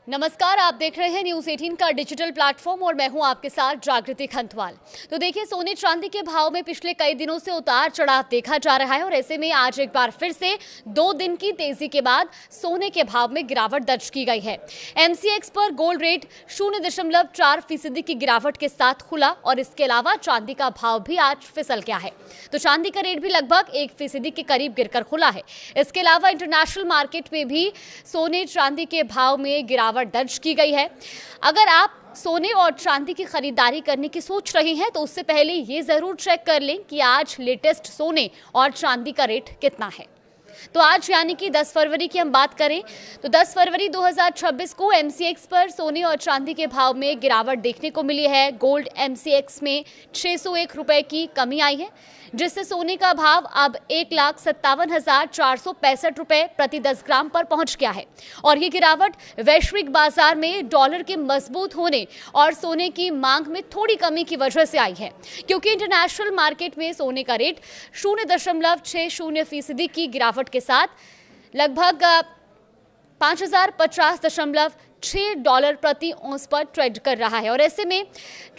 नमस्कार, आप देख रहे हैं न्यूज़ 18 का डिजिटल प्लेटफॉर्म और मैं हूं आपके साथ जागृति खंतवाल। तो देखिए, सोने चांदी के भाव में पिछले कई दिनों से उतार चढ़ाव देखा जा रहा है और ऐसे में आज एक बार फिर से 2 दिन की तेजी के बाद सोने के भाव में गिरावट दर्ज की गई है। MCX पर गोल्ड रेट 0.4% की गिरावट के साथ खुला और इसके अलावा चांदी का भाव भी आज फिसल गया है। तो चांदी का रेट भी लगभग 1% के करीब गिरकर खुला है। इसके अलावा इंटरनेशनल मार्केट में भी सोने चांदी के भाव में गिरावट दर्ज की गई है। अगर आप सोने और चांदी की खरीदारी करने की सोच रहे हैं तो उससे पहले ये जरूर चेक कर लें कि आज लेटेस्ट सोने और चांदी का रेट कितना है। तो आज यानी कि 10 फरवरी की हम बात करें तो 10 फरवरी 2026 को MCX पर सोने और चांदी के भाव में गिरावट देखने को मिली है। गोल्ड MCX में 601 रुपए की कमी आई है, जिससे सोने का भाव अब 1,57,465 रुपए प्रति 10 ग्राम पर पहुंच गया है। और ये गिरावट वैश्विक बाजार में डॉलर के मजबूत होने और सोने की मांग में थोड़ी कमी की वजह से आई है, क्योंकि इंटरनेशनल मार्केट में सोने का रेट 0.60% की गिरावट के साथ लगभग $5,050.6 प्रति औंस पर ट्रेड कर रहा है। और ऐसे में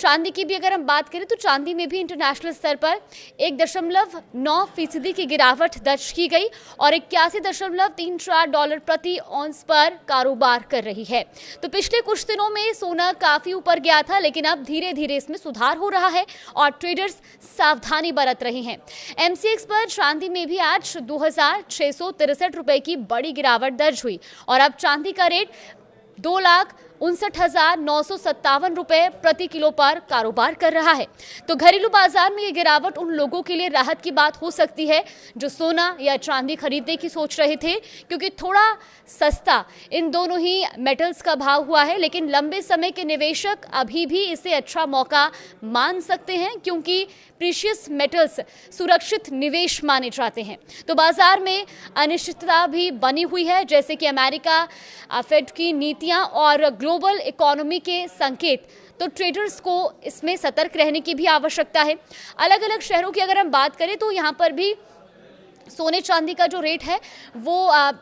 चांदी की भी अगर हम बात करें तो चांदी में भी इंटरनेशनल स्तर पर 1.9% की गिरावट दर्ज की गई और $81.34 प्रति औंस पर कारोबार कर रही है। तो पिछले कुछ दिनों में सोना काफी ऊपर गया था, लेकिन अब धीरे धीरे इसमें सुधार हो रहा है और ट्रेडर्स सावधानी बरत रहे हैं। MCX पर चांदी में भी आज 2,663 रुपए की बड़ी गिरावट दर्ज हुई और अब चांदी का रेट 2,59,957 रुपए प्रति किलो पर कारोबार कर रहा है। तो घरेलू बाजार में ये गिरावट उन लोगों के लिए राहत की बात हो सकती है जो सोना या चांदी खरीदने की सोच रहे थे, क्योंकि थोड़ा सस्ता इन दोनों ही मेटल्स का भाव हुआ है। लेकिन लंबे समय के निवेशक अभी भी इसे अच्छा मौका मान सकते हैं, क्योंकि प्रीशियस मेटल्स सुरक्षित निवेश माने जाते हैं। तो बाजार में अनिश्चितता भी बनी हुई है, जैसे कि अमेरिका फेड की नीतियां और ग्लोबल इकोनॉमी के संकेत। तो ट्रेडर्स को इसमें सतर्क रहने की भी आवश्यकता है। अलग अलग शहरों की अगर हम बात करें तो यहाँ पर भी सोने चांदी का जो रेट है वो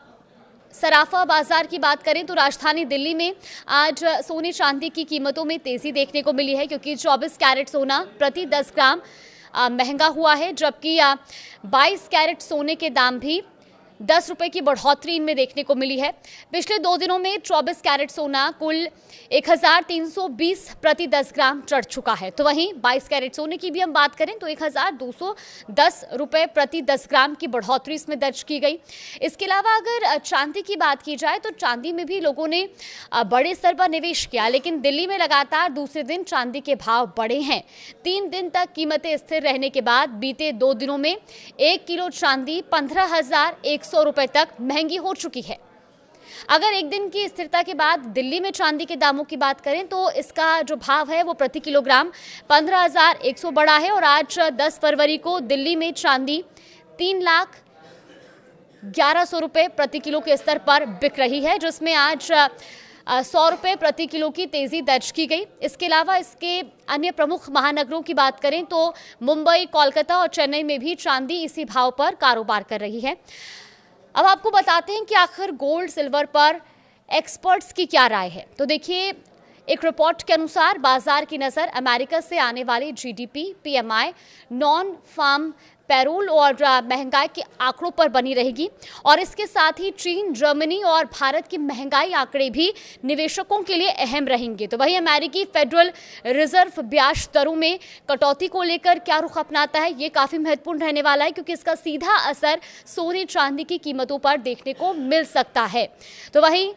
सराफा बाजार की बात करें तो राजधानी दिल्ली में आज सोने चांदी की कीमतों में तेजी देखने को मिली है, क्योंकि 24 कैरेट सोना प्रति 10 ग्राम महंगा हुआ है, जबकि 22 कैरेट सोने के दाम भी 10 रुपए की बढ़ोतरी इनमें देखने को मिली है। पिछले 2 दिनों में 24 कैरेट सोना कुल 1,320 प्रति 10 ग्राम चढ़ चुका है। तो वहीं 22 कैरेट सोने की भी हम बात करें तो 1,210 रुपए प्रति 10 ग्राम की बढ़ोतरी इसमें दर्ज की गई। इसके अलावा अगर चांदी की बात की जाए तो चांदी में भी लोगों ने बड़े स्तर पर निवेश किया, लेकिन दिल्ली में लगातार दूसरे दिन चांदी के भाव बढ़े हैं। 3 दिन तक कीमतें स्थिर रहने के बाद बीते 2 दिनों में 1 किलो चांदी 15,100 रुपए तक महंगी हो चुकी है। अगर एक दिन की स्थिरता के बाद दिल्ली में चांदी के दामों की बात करें तो इसका जो भाव है वो प्रति किलोग्राम 15,100 बढ़ा है और आज 10 फरवरी को दिल्ली में चांदी 3,11,000 रुपए प्रति किलो के स्तर पर बिक रही है, जिसमें आज 100 रुपए प्रति किलो की तेजी दर्ज की गई। इसके अलावा इसके अन्य प्रमुख महानगरों की बात करें तो मुंबई, कोलकाता और चेन्नई में भी चांदी इसी भाव पर कारोबार कर रही है। अब आपको बताते हैं कि आखिर गोल्ड सिल्वर पर एक्सपर्ट्स की क्या राय है। तो देखिए, एक रिपोर्ट के अनुसार बाजार की नज़र अमेरिका से आने वाली GDP, PMI, non farm payroll और महंगाई के आंकड़ों पर बनी रहेगी और इसके साथ ही चीन, जर्मनी और भारत की महंगाई आंकड़े भी निवेशकों के लिए अहम रहेंगे। तो वहीं अमेरिकी फेडरल रिजर्व ब्याज दरों में कटौती को लेकर क्या रुख अपनाता है, ये काफ़ी महत्वपूर्ण रहने वाला है, क्योंकि इसका सीधा असर सोने चांदी की कीमतों पर देखने को मिल सकता है। तो वहीं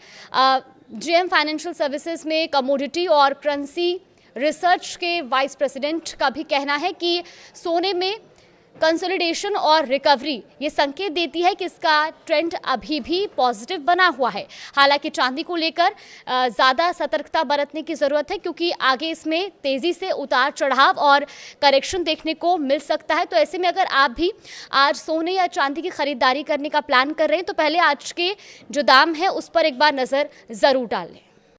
GM फाइनेंशियल सर्विसेज में कमोडिटी और करेंसी रिसर्च के वाइस प्रेसिडेंट का भी कहना है कि सोने में कंसोलिडेशन और रिकवरी ये संकेत देती है कि इसका ट्रेंड अभी भी पॉजिटिव बना हुआ है। हालांकि चांदी को लेकर ज़्यादा सतर्कता बरतने की ज़रूरत है, क्योंकि आगे इसमें तेज़ी से उतार चढ़ाव और करेक्शन देखने को मिल सकता है। तो ऐसे में अगर आप भी आज सोने या चांदी की खरीदारी करने का प्लान कर रहे हैं तो पहले आज के जो दाम है उस पर एक बार नज़र ज़रूर डाल लें।